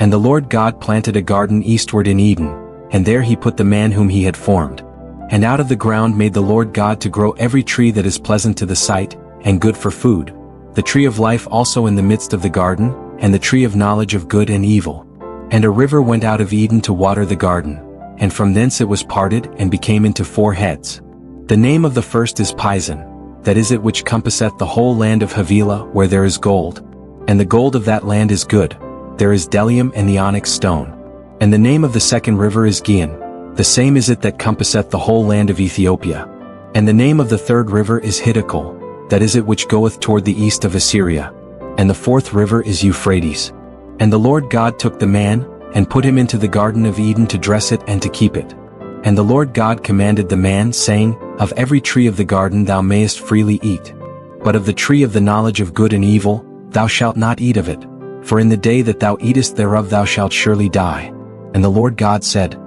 And the Lord God planted a garden eastward in Eden, and there he put the man whom he had formed. And out of the ground made the Lord God to grow every tree that is pleasant to the sight, and good for food, the tree of life also in the midst of the garden, and the tree of knowledge of good and evil. And a river went out of Eden to water the garden, and from thence it was parted and became into 4 heads. The name of the first is Pison, that is it which compasseth the whole land of Havilah where there is gold. And the gold of that land is good, there is bdellium and the onyx stone. And the name of the second river is Gihon, the same is it that compasseth the whole land of Ethiopia. And the name of the third river is Hiddekal, that is it which goeth toward the east of Assyria. And the fourth river is Euphrates. And the Lord God took the man, and put him into the garden of Eden to dress it and to keep it. And the Lord God commanded the man, saying, Of every tree of the garden thou mayest freely eat. But of the tree of the knowledge of good and evil, thou shalt not eat of it. For in the day that thou eatest thereof thou shalt surely die. And the Lord God said,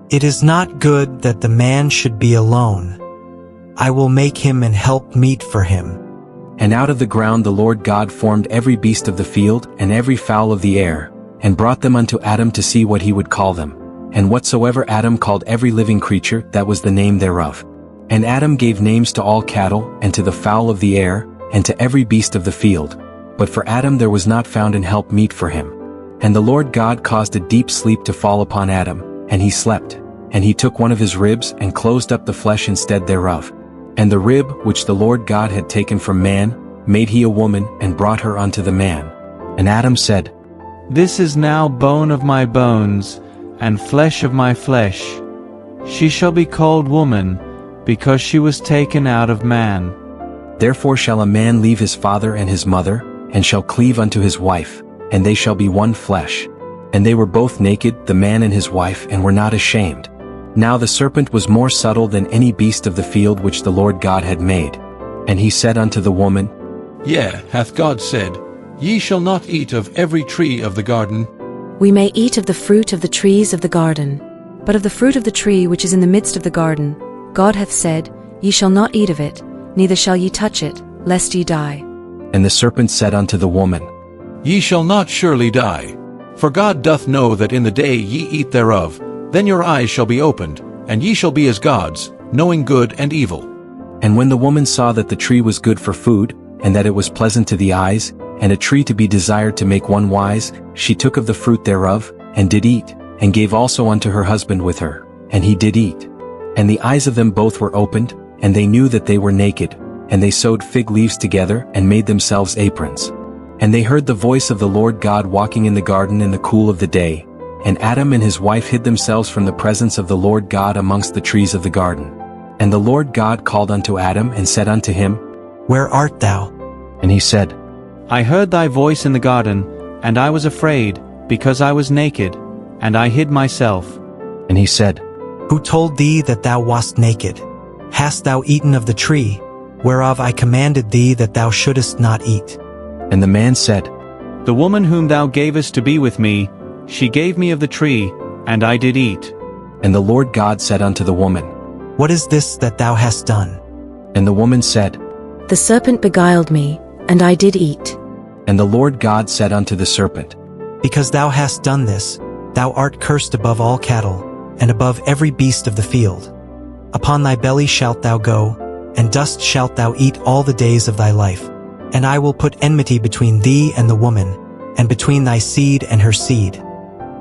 It is not good that the man should be alone. I will make him an help meet for him. And out of the ground the Lord God formed every beast of the field and every fowl of the air, and brought them unto Adam to see what he would call them. And whatsoever Adam called every living creature, that was the name thereof. And Adam gave names to all cattle, and to the fowl of the air, and to every beast of the field. But for Adam there was not found an help meet for him. And the Lord God caused a deep sleep to fall upon Adam, and he slept. And he took one of his ribs, and closed up the flesh instead thereof. And the rib, which the Lord God had taken from man, made he a woman, and brought her unto the man. And Adam said, This is now bone of my bones, and flesh of my flesh. She shall be called woman, because she was taken out of man. Therefore shall a man leave his father and his mother, and shall cleave unto his wife, and they shall be one flesh. And they were both naked, the man and his wife, and were not ashamed. Now the serpent was more subtle than any beast of the field which the Lord God had made. And he said unto the woman, Yea, hath God said, Ye shall not eat of every tree of the garden? We may eat of the fruit of the trees of the garden. But of the fruit of the tree which is in the midst of the garden, God hath said, Ye shall not eat of it, neither shall ye touch it, lest ye die. And the serpent said unto the woman, Ye shall not surely die. For God doth know that in the day ye eat thereof, then your eyes shall be opened, and ye shall be as gods, knowing good and evil. And when the woman saw that the tree was good for food, and that it was pleasant to the eyes, and a tree to be desired to make one wise, she took of the fruit thereof, and did eat, and gave also unto her husband with her, and he did eat. And the eyes of them both were opened, and they knew that they were naked, and they sewed fig leaves together, and made themselves aprons. And they heard the voice of the Lord God walking in the garden in the cool of the day. And Adam and his wife hid themselves from the presence of the Lord God amongst the trees of the garden. And the Lord God called unto Adam, and said unto him, Where art thou? And he said, I heard thy voice in the garden, and I was afraid, because I was naked, and I hid myself. And he said, Who told thee that thou wast naked? Hast thou eaten of the tree, whereof I commanded thee that thou shouldest not eat? And the man said, The woman whom thou gavest to be with me, she gave me of the tree, and I did eat. And the Lord God said unto the woman, What is this that thou hast done? And the woman said, The serpent beguiled me, and I did eat. And the Lord God said unto the serpent, Because thou hast done this, thou art cursed above all cattle, and above every beast of the field. Upon thy belly shalt thou go, and dust shalt thou eat all the days of thy life. And I will put enmity between thee and the woman, and between thy seed and her seed.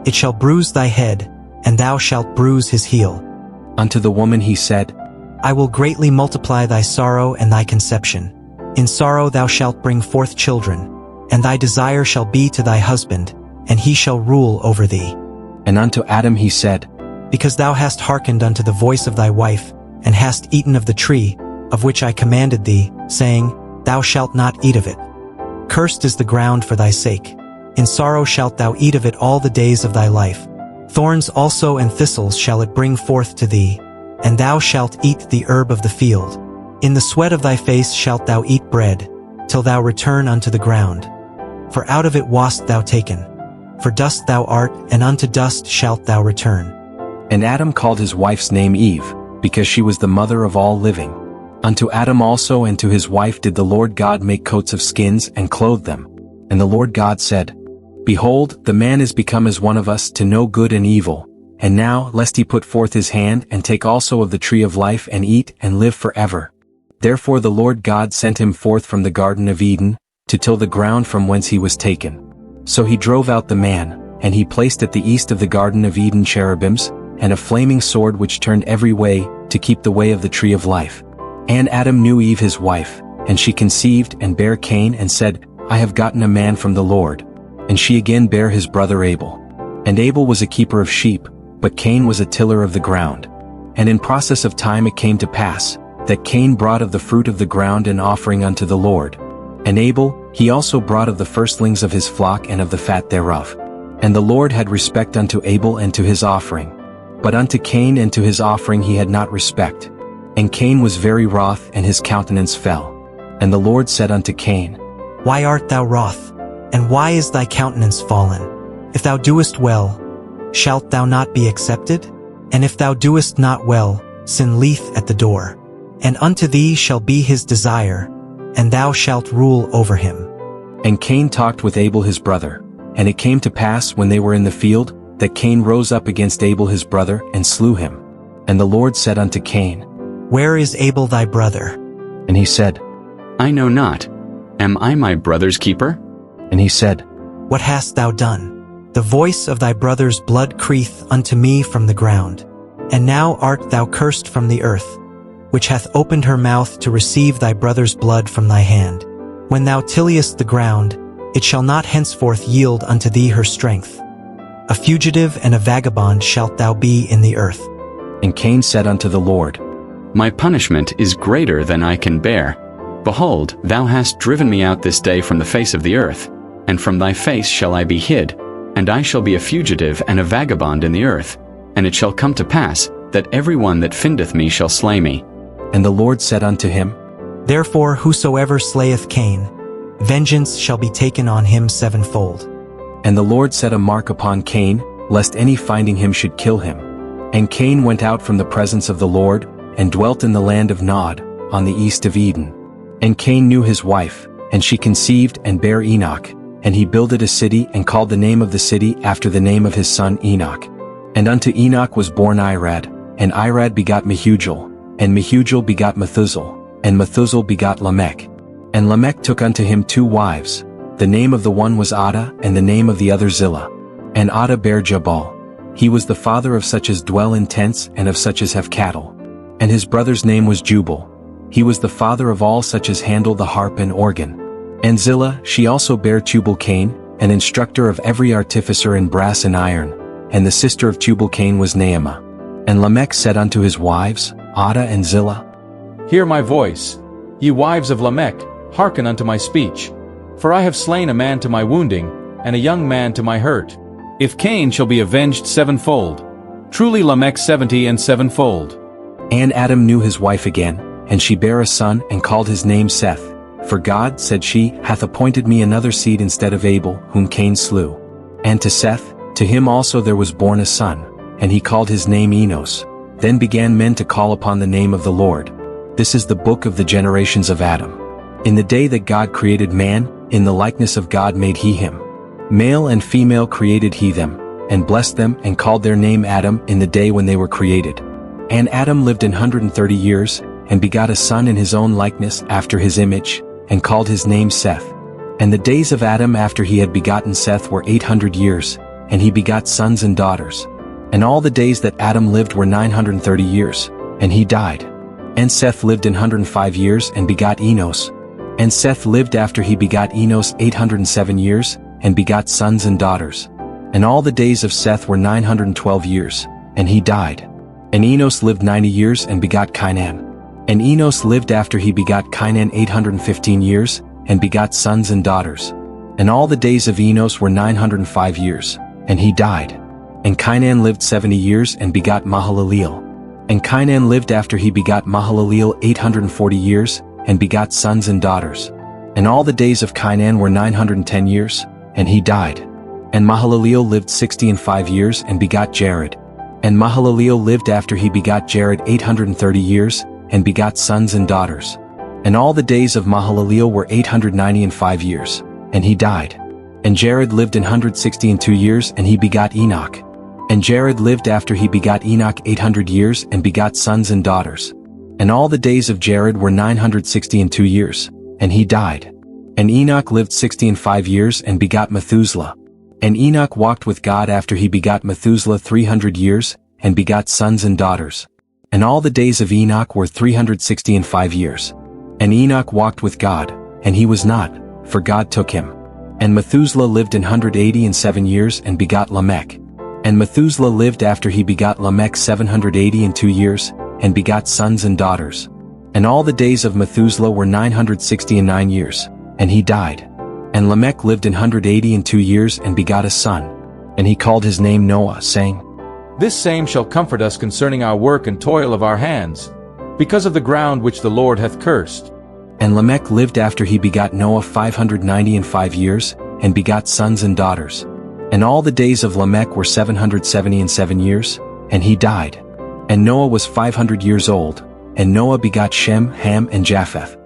It shall bruise thy head, and thou shalt bruise his heel. Unto the woman he said, I will greatly multiply thy sorrow and thy conception. In sorrow thou shalt bring forth children, and thy desire shall be to thy husband, and he shall rule over thee. And unto Adam he said, Because thou hast hearkened unto the voice of thy wife, and hast eaten of the tree, of which I commanded thee, saying, Thou shalt not eat of it. Cursed is the ground for thy sake. In sorrow shalt thou eat of it all the days of thy life. Thorns also and thistles shall it bring forth to thee, and thou shalt eat the herb of the field. In the sweat of thy face shalt thou eat bread, till thou return unto the ground. For out of it wast thou taken. For dust thou art, and unto dust shalt thou return. And Adam called his wife's name Eve, because she was the mother of all living. Unto Adam also and to his wife did the Lord God make coats of skins, and clothe them. And the Lord God said, Behold, the man is become as one of us to know good and evil. And now, lest he put forth his hand and take also of the tree of life and eat and live forever. Therefore the Lord God sent him forth from the Garden of Eden, to till the ground from whence he was taken. So he drove out the man, and he placed at the east of the Garden of Eden cherubims, and a flaming sword which turned every way, to keep the way of the tree of life. And Adam knew Eve his wife, and she conceived and bare Cain and said, I have gotten a man from the Lord. And she again bare his brother Abel. And Abel was a keeper of sheep, but Cain was a tiller of the ground. And in process of time it came to pass, that Cain brought of the fruit of the ground an offering unto the Lord. And Abel, he also brought of the firstlings of his flock and of the fat thereof. And the Lord had respect unto Abel and to his offering. But unto Cain and to his offering he had not respect. And Cain was very wroth, and his countenance fell. And the Lord said unto Cain, Why art thou wroth? And why is thy countenance fallen? If thou doest well, shalt thou not be accepted? And if thou doest not well, sin lieth at the door. And unto thee shall be his desire, and thou shalt rule over him. And Cain talked with Abel his brother. And it came to pass when they were in the field, that Cain rose up against Abel his brother, and slew him. And the Lord said unto Cain, Where is Abel thy brother? And he said, I know not. Am I my brother's keeper? And he said, What hast thou done? The voice of thy brother's blood crieth unto me from the ground. And now art thou cursed from the earth, which hath opened her mouth to receive thy brother's blood from thy hand. When thou tillest the ground, it shall not henceforth yield unto thee her strength. A fugitive and a vagabond shalt thou be in the earth. And Cain said unto the Lord, My punishment is greater than I can bear. Behold, thou hast driven me out this day from the face of the earth, and from thy face shall I be hid, and I shall be a fugitive and a vagabond in the earth. And it shall come to pass, that every one that findeth me shall slay me. And the Lord said unto him, Therefore whosoever slayeth Cain, vengeance shall be taken on him sevenfold. And the Lord set a mark upon Cain, lest any finding him should kill him. And Cain went out from the presence of the Lord, and dwelt in the land of Nod, on the east of Eden. And Cain knew his wife, and she conceived and bare Enoch, and he builded a city and called the name of the city after the name of his son Enoch. And unto Enoch was born Irad, and Irad begot Mehujael, and Mehujael begot Methuselah, and Methuselah begot Lamech. And Lamech took unto him 2 wives. The name of the one was Ada, and the name of the other Zillah. And Ada bare Jabal. He was the father of such as dwell in tents and of such as have cattle. And his brother's name was Jubal. He was the father of all such as handle the harp and organ. And Zillah, she also bare Tubal-Cain, an instructor of every artificer in brass and iron. And the sister of Tubal-Cain was Naamah. And Lamech said unto his wives, Ada and Zillah, Hear my voice, ye wives of Lamech, hearken unto my speech. For I have slain a man to my wounding, and a young man to my hurt. If Cain shall be avenged sevenfold, truly Lamech 70 and sevenfold. And Adam knew his wife again, and she bare a son, and called his name Seth. For God, said she, hath appointed me another seed instead of Abel, whom Cain slew. And to Seth, to him also there was born a son, and he called his name Enos. Then began men to call upon the name of the Lord. This is the book of the generations of Adam. In the day that God created man, in the likeness of God made he him. Male and female created he them, and blessed them, and called their name Adam in the day when they were created. And Adam lived 130 years, and begot a son in his own likeness after his image, and called his name Seth. And the days of Adam after he had begotten Seth were 800 years, and he begot sons and daughters. And all the days that Adam lived were 930 years, and he died. And Seth lived 105 years and begot Enos. And Seth lived after he begot Enos 807 years, and begot sons and daughters. And all the days of Seth were 912 years, and he died. And Enos lived 90 years and begot Cainan. And Enos lived after he begot Cainan 815 years, and begot sons and daughters. And all the days of Enos were 905 years, and he died. And Cainan lived 70 years and begot Mahalaleel. And Cainan lived after he begot Mahalaleel 840 years, and begot sons and daughters. And all the days of Cainan were 910 years, and he died. And Mahalaleel lived 65 years and begot Jared. And Mahalaleel lived after he begot Jared 830 years, and begot sons and daughters. And all the days of Mahalaleel were 895 years, and he died. And Jared lived 162 years, and he begot Enoch. And Jared lived after he begot Enoch 800 years, and begot sons and daughters. And all the days of Jared were 962 years, and he died. And Enoch lived 65 years, and begot Methuselah. And Enoch walked with God after he begot Methuselah 300 years, and begot sons and daughters. And all the days of Enoch were 365 years. And Enoch walked with God, and he was not, for God took him. And Methuselah lived 187 years, and begot Lamech. And Methuselah lived after he begot Lamech 782 years, and begot sons and daughters. And all the days of Methuselah were 969 years, and he died. And Lamech lived 182 years, and begot a son. And he called his name Noah, saying, This same shall comfort us concerning our work and toil of our hands, because of the ground which the Lord hath cursed. And Lamech lived after he begot Noah 595 years, and begot sons and daughters. And all the days of Lamech were 777 years, and he died. And Noah was 500 years old, and Noah begot Shem, Ham, and Japheth.